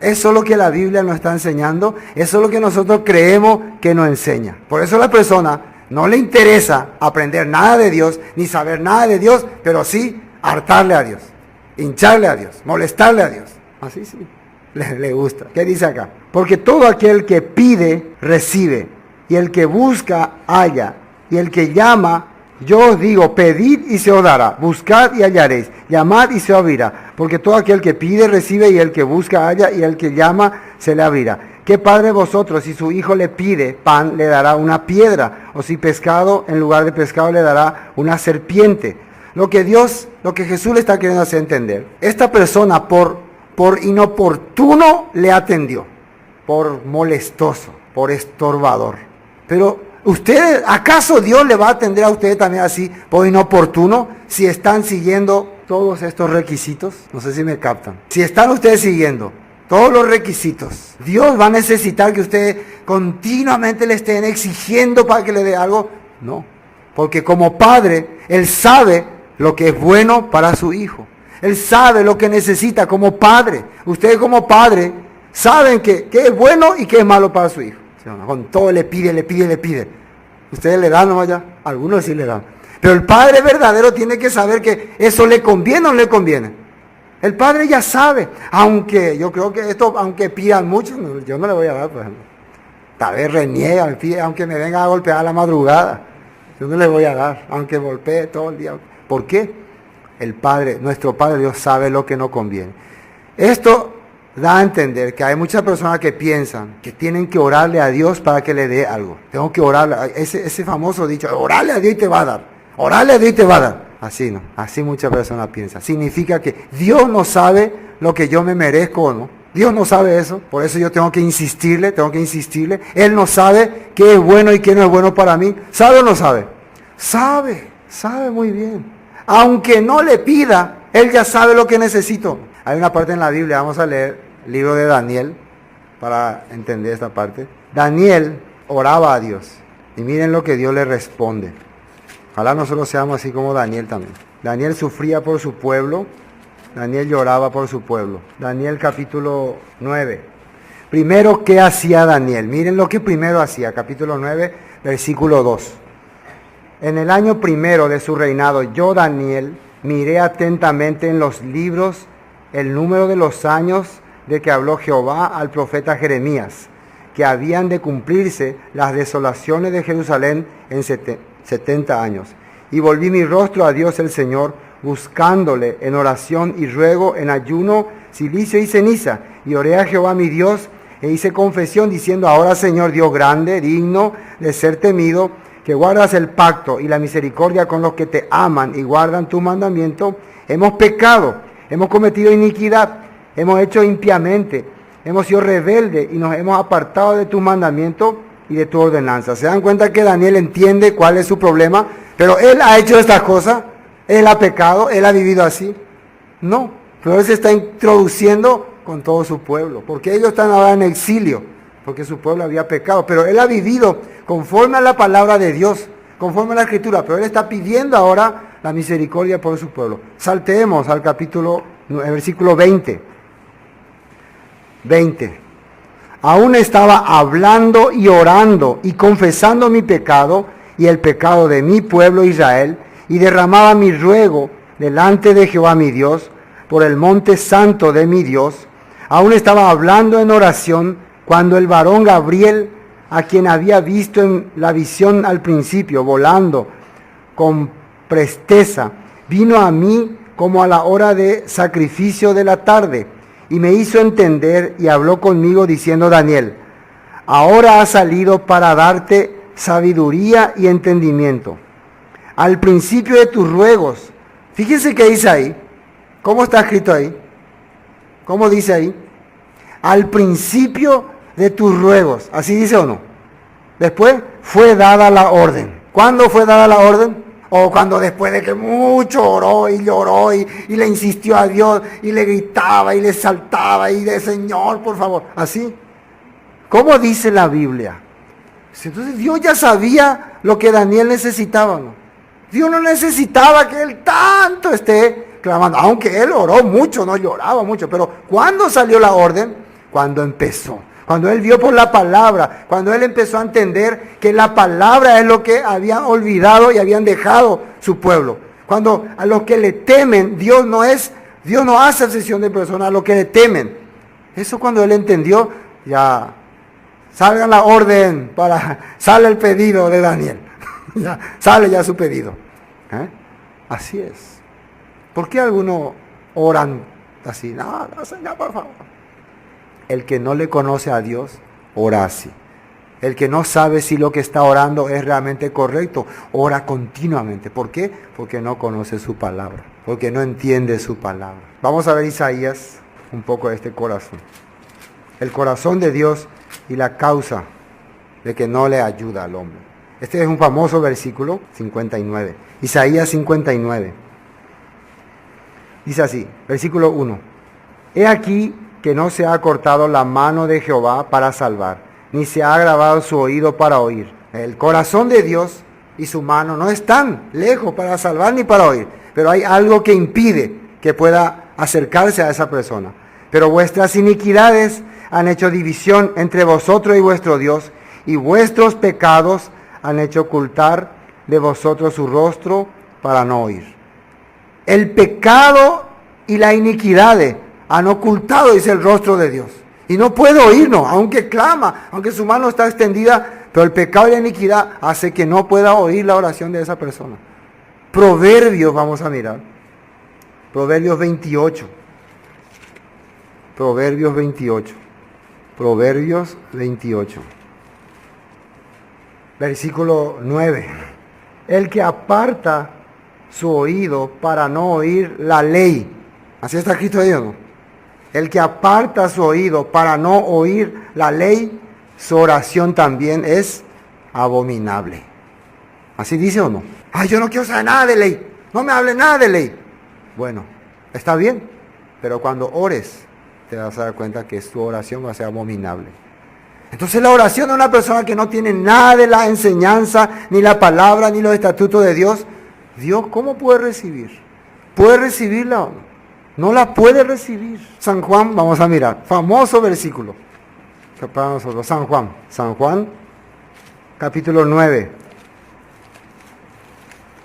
Eso es lo que la Biblia nos está enseñando. Eso es lo que nosotros creemos que nos enseña. Por eso a la persona no le interesa aprender nada de Dios, ni saber nada de Dios, pero sí hartarle a Dios, hincharle a Dios, molestarle a Dios. Así sí, le gusta. ¿Qué dice acá? Porque todo aquel que pide, recibe. Y el que busca, halla. Y el que llama, yo os digo, pedid y se os dará. Buscad y hallaréis. Llamad y se os abrirá. Porque todo aquel que pide, recibe. Y el que busca, halla. Y el que llama, se le abrirá. ¿Qué padre de vosotros, si su hijo le pide pan, le dará una piedra? O si pescado, en lugar de pescado, le dará una serpiente. Lo que Jesús le está queriendo hacer entender. Esta persona por inoportuno le atendió. Por molestoso, por estorbador. Pero ustedes, ¿acaso Dios le va a atender a ustedes también así por inoportuno si están siguiendo todos estos requisitos? No sé si me captan. Si están ustedes siguiendo todos los requisitos, ¿Dios va a necesitar que ustedes continuamente le estén exigiendo para que le dé algo? No, porque como padre, Él sabe lo que es bueno para su hijo. Él sabe lo que necesita como padre. Ustedes como padre saben que es bueno y que es malo para su hijo. Con todo le pide. Ustedes le dan nomás ya, algunos sí le dan. Pero el padre verdadero tiene que saber que eso le conviene o no le conviene. El padre ya sabe, aunque yo creo que esto, aunque pidan mucho, yo no le voy a dar, por ejemplo. Tal vez reniega, aunque me venga a golpear a la madrugada, yo no le voy a dar, aunque golpee todo el día. ¿Por qué? El Padre, nuestro Padre Dios sabe lo que nos conviene. Esto da a entender que hay muchas personas que piensan que tienen que orarle a Dios para que le dé algo. Tengo que orarle, ese famoso dicho, orarle a Dios y te va a dar. Orarle a Dios y te va a dar. Así no, así muchas personas piensan. Significa que Dios no sabe lo que yo me merezco o no. Dios no sabe eso, por eso yo tengo que insistirle. Él no sabe qué es bueno y qué no es bueno para mí. ¿Sabe o no sabe? Sabe muy bien. Aunque no le pida, Él ya sabe lo que necesito. Hay una parte en la Biblia, vamos a leer el libro de Daniel para entender esta parte. Daniel oraba a Dios y miren lo que Dios le responde. Ojalá nosotros seamos así como Daniel también. Daniel sufría por su pueblo, Daniel lloraba por su pueblo. Daniel capítulo 9. Primero, ¿qué hacía Daniel? Miren lo que primero hacía, capítulo 9, versículo 2. En el año primero de su reinado, yo, Daniel, miré atentamente en los libros el número de los años de que habló Jehová al profeta Jeremías, que habían de cumplirse las desolaciones de Jerusalén en 70 años. Y volví mi rostro a Dios el Señor, buscándole en oración y ruego, en ayuno, cilicio y ceniza. Y oré a Jehová mi Dios, e hice confesión diciendo, ahora Señor Dios grande, digno de ser temido, que guardas el pacto y la misericordia con los que te aman y guardan tu mandamiento, hemos pecado. Hemos cometido iniquidad, hemos hecho impíamente, hemos sido rebeldes y nos hemos apartado de tus mandamientos y de tu ordenanza. ¿Se dan cuenta que Daniel entiende cuál es su problema? Pero él ha hecho estas cosas, él ha pecado, él ha vivido así. No, pero él se está introduciendo con todo su pueblo, porque ellos están ahora en exilio, porque su pueblo había pecado, pero él ha vivido conforme a la palabra de Dios, conforme a la Escritura, pero él está pidiendo ahora la misericordia por su pueblo. Salteemos al versículo 20. Aún estaba hablando y orando y confesando mi pecado y el pecado de mi pueblo Israel, y derramaba mi ruego delante de Jehová mi Dios, por el monte santo de mi Dios. Aún estaba hablando en oración, cuando el varón Gabriel, a quien había visto en la visión al principio, volando con presteza, vino a mí como a la hora de sacrificio de la tarde, y me hizo entender y habló conmigo diciendo, Daniel, ahora ha salido para darte sabiduría y entendimiento. Al principio de tus ruegos, fíjense qué dice ahí, ¿cómo está escrito ahí? ¿Cómo dice ahí? Al principio de tus ruegos, ¿así dice o no? Después fue dada la orden. ¿Cuándo fue dada la orden? O cuando después de que mucho oró y lloró y le insistió a Dios y le gritaba y le saltaba y de Señor, por favor. ¿Así? ¿Cómo dice la Biblia? Entonces Dios ya sabía lo que Daniel necesitaba, ¿no? Dios no necesitaba que él tanto esté clamando, aunque él oró mucho, no lloraba mucho. Pero ¿cuándo salió la orden? cuando empezó. Cuando él vio por la palabra, cuando él empezó a entender que la palabra es lo que habían olvidado y habían dejado su pueblo. Cuando a los que le temen, Dios no hace excepción de personas, a los que le temen. Eso cuando él entendió, ya salga la orden, sale el pedido de Daniel. Sale ya su pedido. Así es. ¿Por qué algunos oran así? No, Señor, por favor. El que no le conoce a Dios, ora así. El que no sabe si lo que está orando es realmente correcto, ora continuamente. ¿Por qué? Porque no conoce su palabra, porque no entiende su palabra. Vamos a ver Isaías, un poco de este corazón. El corazón de Dios y la causa de que no le ayuda al hombre. Este es un famoso versículo 59. Isaías 59. Dice así, versículo 1. He aquí que no se ha cortado la mano de Jehová para salvar, ni se ha agravado su oído para oír. El corazón de Dios y su mano no están lejos para salvar ni para oír, pero hay algo que impide que pueda acercarse a esa persona. Pero vuestras iniquidades han hecho división entre vosotros y vuestro Dios, y vuestros pecados han hecho ocultar de vosotros su rostro para no oír. El pecado y la iniquidad han ocultado, dice, el rostro de Dios. Y no puede oírnos, aunque clama, aunque su mano está extendida, pero el pecado y la iniquidad hace que no pueda oír la oración de esa persona. Proverbios, vamos a mirar. Proverbios 28. Proverbios 28. Proverbios 28. Versículo 9. El que aparta su oído para no oír la ley. Así está escrito ahí, ¿no? El que aparta su oído para no oír la ley, su oración también es abominable. ¿Así dice o no? Ay, yo no quiero saber nada de ley. No me hable nada de ley. Bueno, está bien. Pero cuando ores, te vas a dar cuenta que tu oración va a ser abominable. Entonces la oración de una persona que no tiene nada de la enseñanza, ni la palabra, ni los estatutos de Dios, Dios, ¿cómo puede recibir? ¿Puede recibirla o no? No la puede recibir. San Juan, vamos a mirar, famoso versículo. Para nosotros, San Juan, capítulo 9.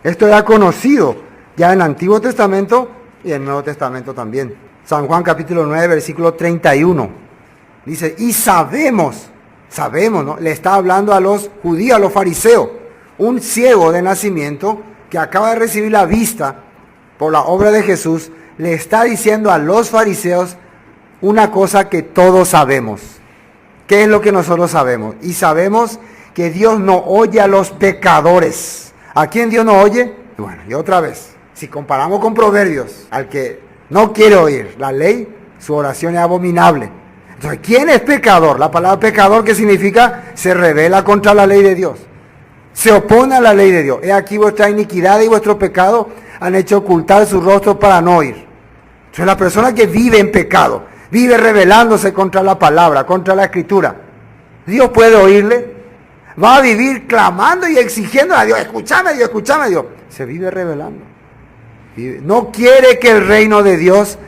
Esto era conocido ya en el Antiguo Testamento y en el Nuevo Testamento también. San Juan, capítulo 9, versículo 31. Dice, y sabemos, ¿no? Le está hablando a los judíos, a los fariseos. Un ciego de nacimiento que acaba de recibir la vista por la obra de Jesús, le está diciendo a los fariseos una cosa que todos sabemos. ¿Qué es lo que nosotros sabemos? Y sabemos que Dios no oye a los pecadores. ¿A quién Dios no oye? Bueno, y otra vez, si comparamos con Proverbios, al que no quiere oír la ley, su oración es abominable. Entonces, ¿quién es pecador? La palabra pecador, ¿qué significa? Se rebela contra la ley de Dios. Se opone a la ley de Dios. He aquí vuestra iniquidad y vuestro pecado han hecho ocultar su rostro para no oír. Entonces la persona que vive en pecado, vive rebelándose contra la palabra, contra la escritura, Dios puede oírle, va a vivir clamando y exigiendo a Dios, escúchame Dios, se vive rebelando. No quiere que el reino de Dios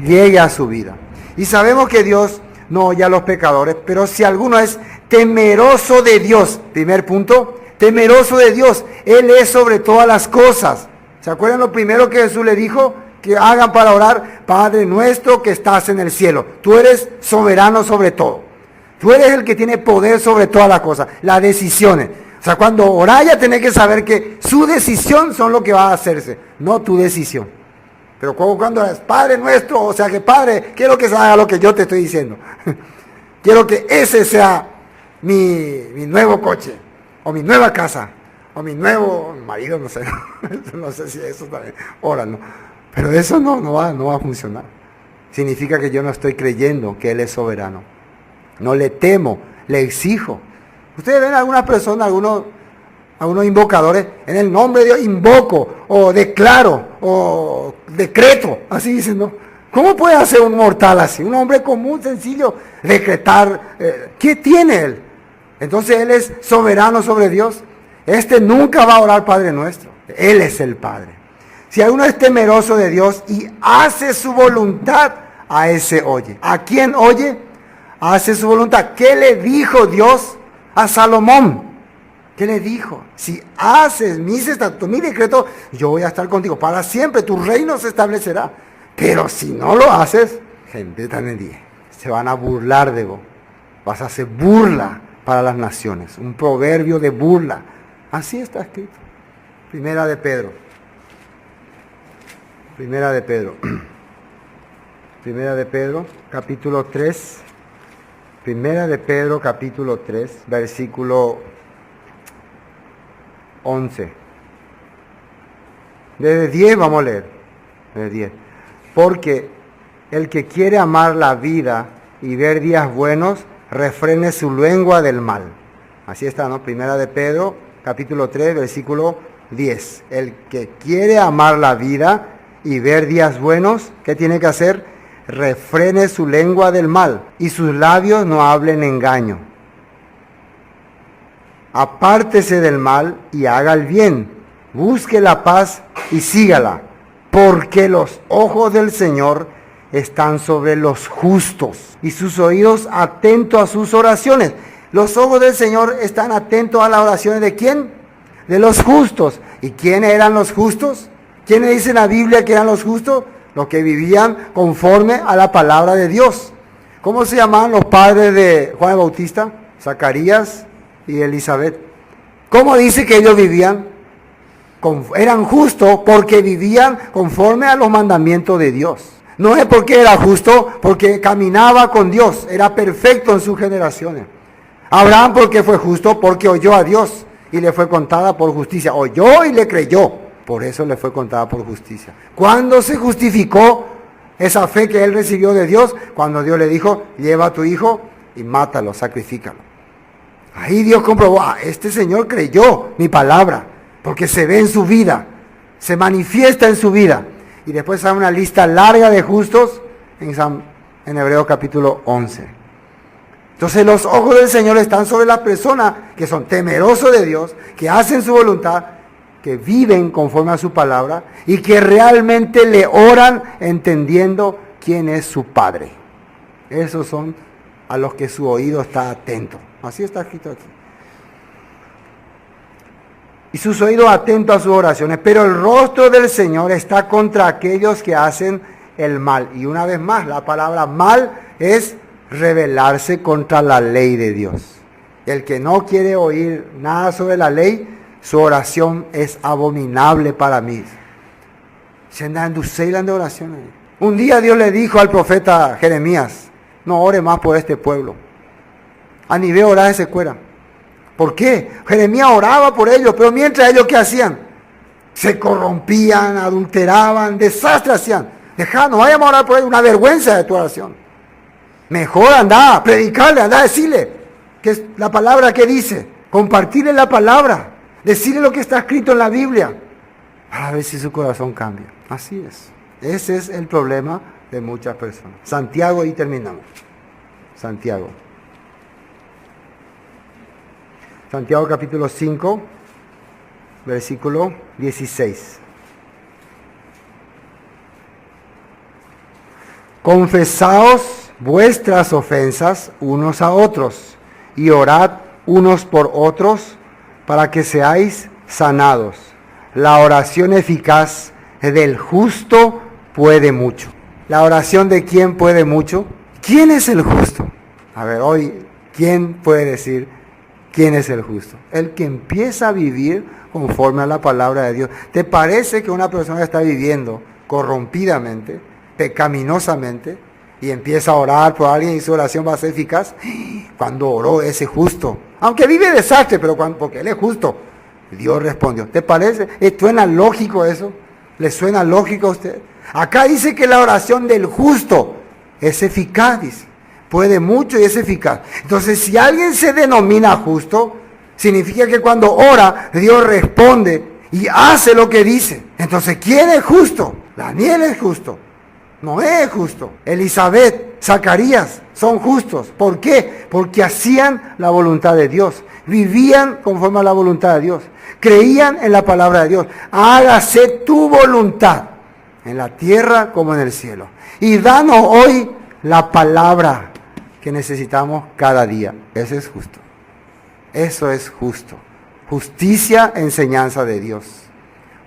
llegue a su vida. Y sabemos que Dios no oye a los pecadores, pero si alguno es temeroso de Dios, primer punto, temeroso de Dios, Él es sobre todas las cosas. ¿Se acuerdan lo primero que Jesús le dijo? Que hagan para orar, Padre nuestro que estás en el cielo. Tú eres soberano sobre todo. Tú eres el que tiene poder sobre todas las cosas, las decisiones. O sea, cuando orás ya tenés que saber que su decisión son lo que va a hacerse, no tu decisión. Pero cuando eres Padre nuestro, o sea que Padre, quiero que se haga lo que yo te estoy diciendo. Quiero que ese sea mi nuevo coche, o mi nueva casa, o mi nuevo marido, no sé. No sé si eso también ora, ¿no? Pero eso no va a funcionar. Significa que yo no estoy creyendo que Él es soberano. No le temo, le exijo. Ustedes ven a algunas personas, algunos invocadores, en el nombre de Dios invoco, o declaro, o decreto, así dicen, ¿no? ¿Cómo puede hacer un mortal así? Un hombre común, sencillo, decretar. ¿Qué tiene Él? Entonces Él es soberano sobre Dios. Nunca va a orar Padre nuestro. Él es el Padre. Si alguno es temeroso de Dios y hace su voluntad, a ese oye. ¿A quién oye? hace su voluntad. ¿Qué le dijo Dios a Salomón? ¿Qué le dijo? Si haces mis estatutos, mi decreto, yo voy a estar contigo para siempre, tu reino se establecerá. Pero si no lo haces, gente también se van a burlar de vos. Vas a hacer burla para las naciones, un proverbio de burla. Así está escrito. Primera de Pedro. Primera de Pedro, capítulo 3. Primera de Pedro, capítulo 3, versículo 11. Desde 10 vamos a leer. Desde 10. Porque el que quiere amar la vida y ver días buenos, refrene su lengua del mal. Así está, ¿no? Primera de Pedro, capítulo 3, versículo 10. El que quiere amar la vida y ver días buenos, ¿qué tiene que hacer? Refrene su lengua del mal y sus labios no hablen engaño. Apártese del mal y haga el bien. Busque la paz y sígala. Porque los ojos del Señor están sobre los justos y sus oídos atentos a sus oraciones. Los ojos del Señor están atentos a las oraciones ¿de quién? De los justos. ¿Y quiénes eran los justos? ¿Quiénes dice en la Biblia que eran los justos? Los que vivían conforme a la palabra de Dios. ¿Cómo se llamaban los padres de Juan el Bautista? Zacarías y Elizabeth. ¿Cómo dice que ellos vivían? Eran justos porque vivían conforme a los mandamientos de Dios. No es porque era justo, porque caminaba con Dios, era perfecto en sus generaciones. Abraham porque fue justo, porque oyó a Dios y le fue contada por justicia. Oyó y le creyó, por eso le fue contada por justicia. ¿Cuándo se justificó esa fe que él recibió de Dios? Cuando Dios le dijo, lleva a tu hijo y mátalo, sacrifícalo. Ahí Dios comprobó, este señor creyó mi palabra, porque se ve en su vida, se manifiesta en su vida. Y después hay una lista larga de justos en Hebreos capítulo 11. Entonces los ojos del Señor están sobre las personas que son temerosos de Dios, que hacen su voluntad, que viven conforme a su palabra y que realmente le oran entendiendo quién es su Padre. Esos son a los que su oído está atento. Así está escrito aquí. Y sus oídos atentos a sus oraciones, pero el rostro del Señor está contra aquellos que hacen el mal. Y una vez más, la palabra mal es rebelarse contra la ley de Dios. El que no quiere oír nada sobre la ley, su oración es abominable para mí. Se andan de oraciones. Un día Dios le dijo al profeta Jeremías, no ore más por este pueblo. A nivel orar se cuera. ¿Por qué? Jeremías oraba por ellos, pero mientras ellos, ¿qué hacían? Se corrompían, adulteraban, desastres hacían. No vayamos a orar por ellos, una vergüenza de tu oración. Mejor anda, predicarle, anda a decirle, que es la palabra que dice, compartirle la palabra, decirle lo que está escrito en la Biblia, para ver si su corazón cambia. Así es. Ese es el problema de muchas personas. Santiago, y terminamos. Santiago capítulo 5, versículo 16. Confesaos vuestras ofensas unos a otros y orad unos por otros para que seáis sanados. La oración eficaz del justo puede mucho. ¿La oración de quién puede mucho? ¿Quién es el justo? A ver, hoy, ¿quién puede decir quién es el justo? El que empieza a vivir conforme a la palabra de Dios. ¿Te parece que una persona está viviendo corrompidamente, pecaminosamente, y empieza a orar por alguien y su oración va a ser eficaz? Cuando oró ese justo, aunque vive desastre, pero porque él es justo, Dios respondió. ¿Te parece? ¿Suena lógico eso? ¿Le suena lógico a usted? Acá dice que la oración del justo es eficaz, dice. Puede mucho y es eficaz. Entonces, si alguien se denomina justo, significa que cuando ora, Dios responde y hace lo que dice. Entonces, ¿quién es justo? Daniel es justo. Noé es justo. Elizabeth, Zacarías son justos. ¿Por qué? Porque hacían la voluntad de Dios. Vivían conforme a la voluntad de Dios. Creían en la palabra de Dios. Hágase tu voluntad, en la tierra como en el cielo. Y danos hoy la palabra que necesitamos cada día. Eso es justo. Eso es justo. Justicia, enseñanza de Dios.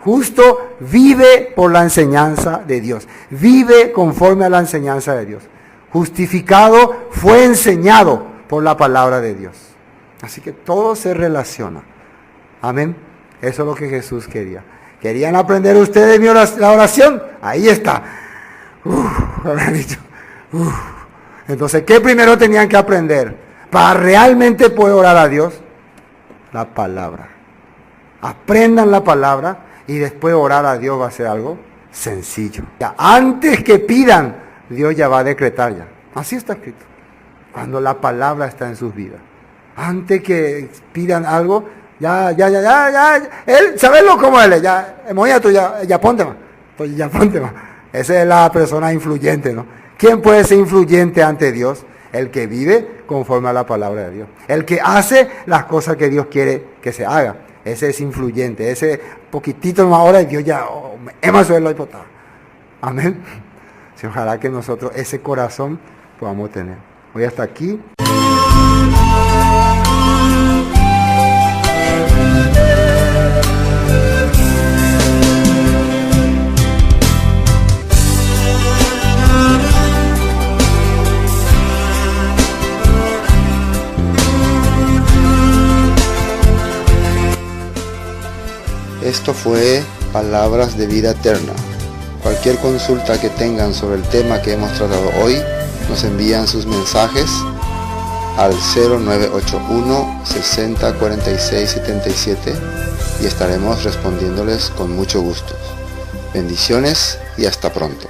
Justo vive por la enseñanza de Dios. Vive conforme a la enseñanza de Dios. Justificado fue enseñado por la palabra de Dios. Así que todo se relaciona. Amén. Eso es lo que Jesús quería. ¿Querían aprender ustedes la oración? Ahí está. Habrán dicho. Entonces, ¿qué primero tenían que aprender? Para realmente poder orar a Dios, la palabra. Aprendan la palabra y después orar a Dios va a ser algo sencillo. Ya, antes que pidan, Dios ya va a decretar ya. Así está escrito. Cuando la palabra está en sus vidas. Antes que pidan algo, ya, él, ¿sabeslo cómo él es? Ya, ya ponte más. Pues ya ponte más. Esa es la persona influyente, ¿no? ¿Quién puede ser influyente ante Dios? El que vive conforme a la palabra de Dios. El que hace las cosas que Dios quiere que se haga. Ese es influyente. Ese poquitito más ahora y Dios ya, hemos suelo hipotado. Amén. Sí, ojalá que nosotros ese corazón podamos tener. Hoy hasta aquí. Esto fue Palabras de Vida Eterna. Cualquier consulta que tengan sobre el tema que hemos tratado hoy, nos envían sus mensajes al 0981 60 46 77 y estaremos respondiéndoles con mucho gusto. Bendiciones y hasta pronto.